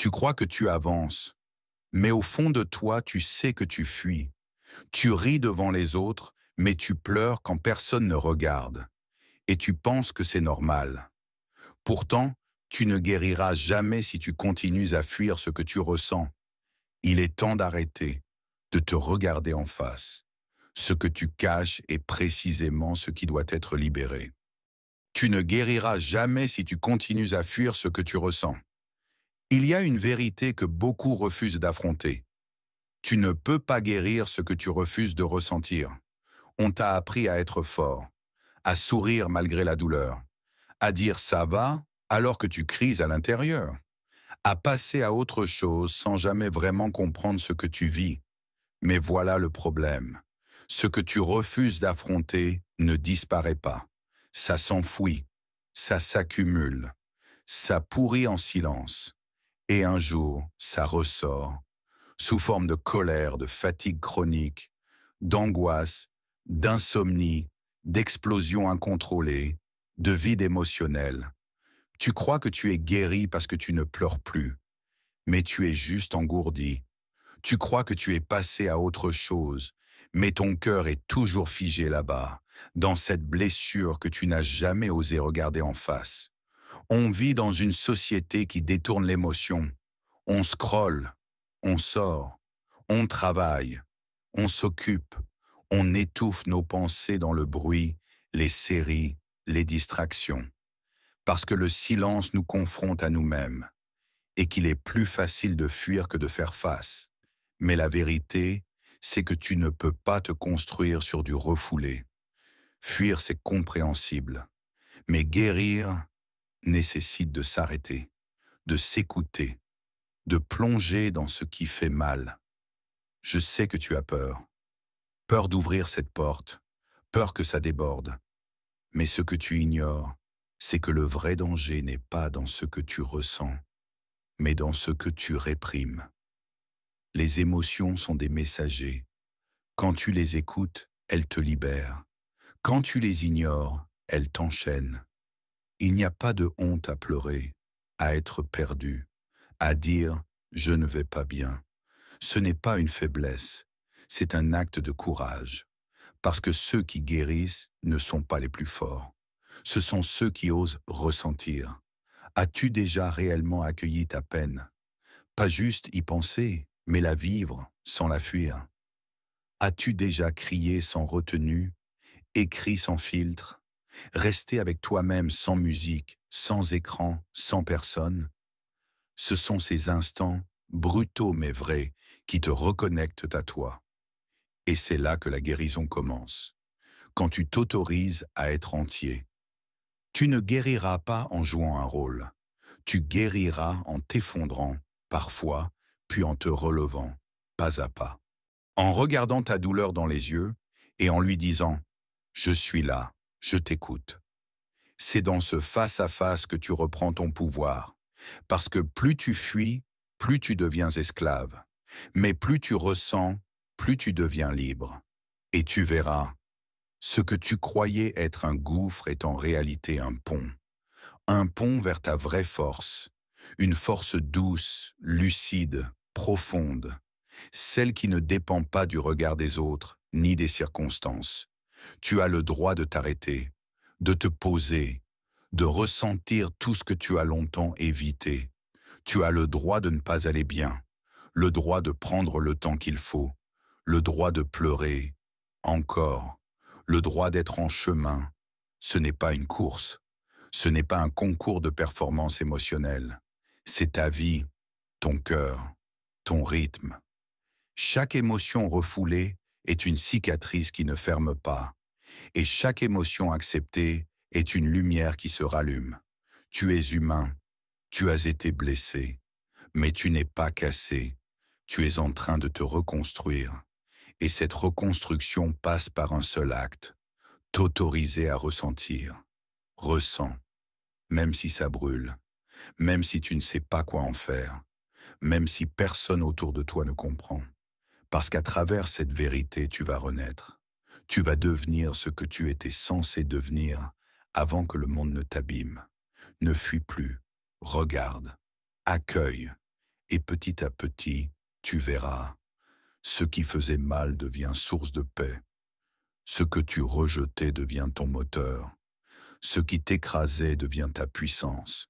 Tu crois que tu avances, mais au fond de toi, tu sais que tu fuis. Tu ris devant les autres, mais tu pleures quand personne ne regarde. Et tu penses que c'est normal. Pourtant, tu ne guériras jamais si tu continues à fuir ce que tu ressens. Il est temps d'arrêter, de te regarder en face. Ce que tu caches est précisément ce qui doit être libéré. Tu ne guériras jamais si tu continues à fuir ce que tu ressens. Il y a une vérité que beaucoup refusent d'affronter. Tu ne peux pas guérir ce que tu refuses de ressentir. On t'a appris à être fort, à sourire malgré la douleur, à dire ça va alors que tu crises à l'intérieur, à passer à autre chose sans jamais vraiment comprendre ce que tu vis. Mais voilà le problème. Ce que tu refuses d'affronter ne disparaît pas. Ça s'enfouit, ça s'accumule, ça pourrit en silence. Et un jour, ça ressort, sous forme de colère, de fatigue chronique, d'angoisse, d'insomnie, d'explosion incontrôlée, de vide émotionnel. Tu crois que tu es guéri parce que tu ne pleures plus, mais tu es juste engourdi. Tu crois que tu es passé à autre chose, mais ton cœur est toujours figé là-bas, dans cette blessure que tu n'as jamais osé regarder en face. On vit dans une société qui détourne l'émotion. On scrolle, on sort, on travaille, on s'occupe, on étouffe nos pensées dans le bruit, les séries, les distractions. Parce que le silence nous confronte à nous-mêmes et qu'il est plus facile de fuir que de faire face. Mais la vérité, c'est que tu ne peux pas te construire sur du refoulé. Fuir, c'est compréhensible. Mais guérir nécessite de s'arrêter, de s'écouter, de plonger dans ce qui fait mal. Je sais que tu as peur. Peur d'ouvrir cette porte, peur que ça déborde. Mais ce que tu ignores, c'est que le vrai danger n'est pas dans ce que tu ressens, mais dans ce que tu réprimes. Les émotions sont des messagers. Quand tu les écoutes, elles te libèrent. Quand tu les ignores, elles t'enchaînent. Il n'y a pas de honte à pleurer, à être perdu, à dire « je ne vais pas bien ». Ce n'est pas une faiblesse, c'est un acte de courage. Parce que ceux qui guérissent ne sont pas les plus forts. Ce sont ceux qui osent ressentir. As-tu déjà réellement accueilli ta peine? Pas juste y penser, mais la vivre sans la fuir. As-tu déjà crié sans retenue, écrit sans filtre, resté avec toi-même sans musique, sans écran, sans personne? Ce sont ces instants, brutaux mais vrais, qui te reconnectent à toi. Et c'est là que la guérison commence. Quand tu t'autorises à être entier. Tu ne guériras pas en jouant un rôle. Tu guériras en t'effondrant, parfois, puis en te relevant, pas à pas. En regardant ta douleur dans les yeux et en lui disant « Je suis là, je t'écoute ». C'est dans ce face-à-face que tu reprends ton pouvoir. Parce que plus tu fuis, plus tu deviens esclave. Mais plus tu ressens, plus tu deviens libre. Et tu verras, ce que tu croyais être un gouffre est en réalité un pont. Un pont vers ta vraie force. Une force douce, lucide, profonde. Celle qui ne dépend pas du regard des autres, ni des circonstances. Tu as le droit de t'arrêter, de te poser, de ressentir tout ce que tu as longtemps évité. Tu as le droit de ne pas aller bien, le droit de prendre le temps qu'il faut, le droit de pleurer, encore, le droit d'être en chemin. Ce n'est pas une course, ce n'est pas un concours de performance émotionnelle. C'est ta vie, ton cœur, ton rythme. Chaque émotion refoulée est une cicatrice qui ne ferme pas, et chaque émotion acceptée est une lumière qui se rallume. Tu es humain, tu as été blessé, mais tu n'es pas cassé. Tu es en train de te reconstruire. Et cette reconstruction passe par un seul acte, t'autoriser à ressentir. Ressens, même si ça brûle, même si tu ne sais pas quoi en faire, même si personne autour de toi ne comprend. Parce qu'à travers cette vérité, tu vas renaître. Tu vas devenir ce que tu étais censé devenir avant que le monde ne t'abîme. Ne fuis plus, regarde, accueille, Et petit à petit, tu verras, ce qui faisait mal devient source de paix. Ce que tu rejetais devient ton moteur. Ce qui t'écrasait devient ta puissance.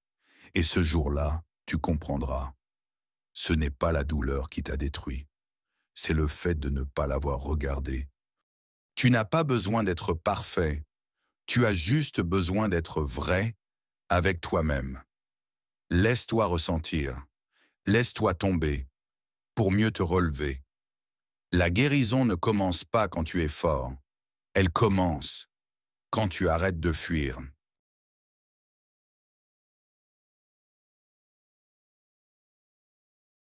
Et ce jour-là, tu comprendras. Ce n'est pas la douleur qui t'a détruit. C'est le fait de ne pas l'avoir regardé. Tu n'as pas besoin d'être parfait. Tu as juste besoin d'être vrai avec toi-même. Laisse-toi ressentir. Laisse-toi tomber pour mieux te relever. La guérison ne commence pas quand tu es fort. Elle commence quand tu arrêtes de fuir.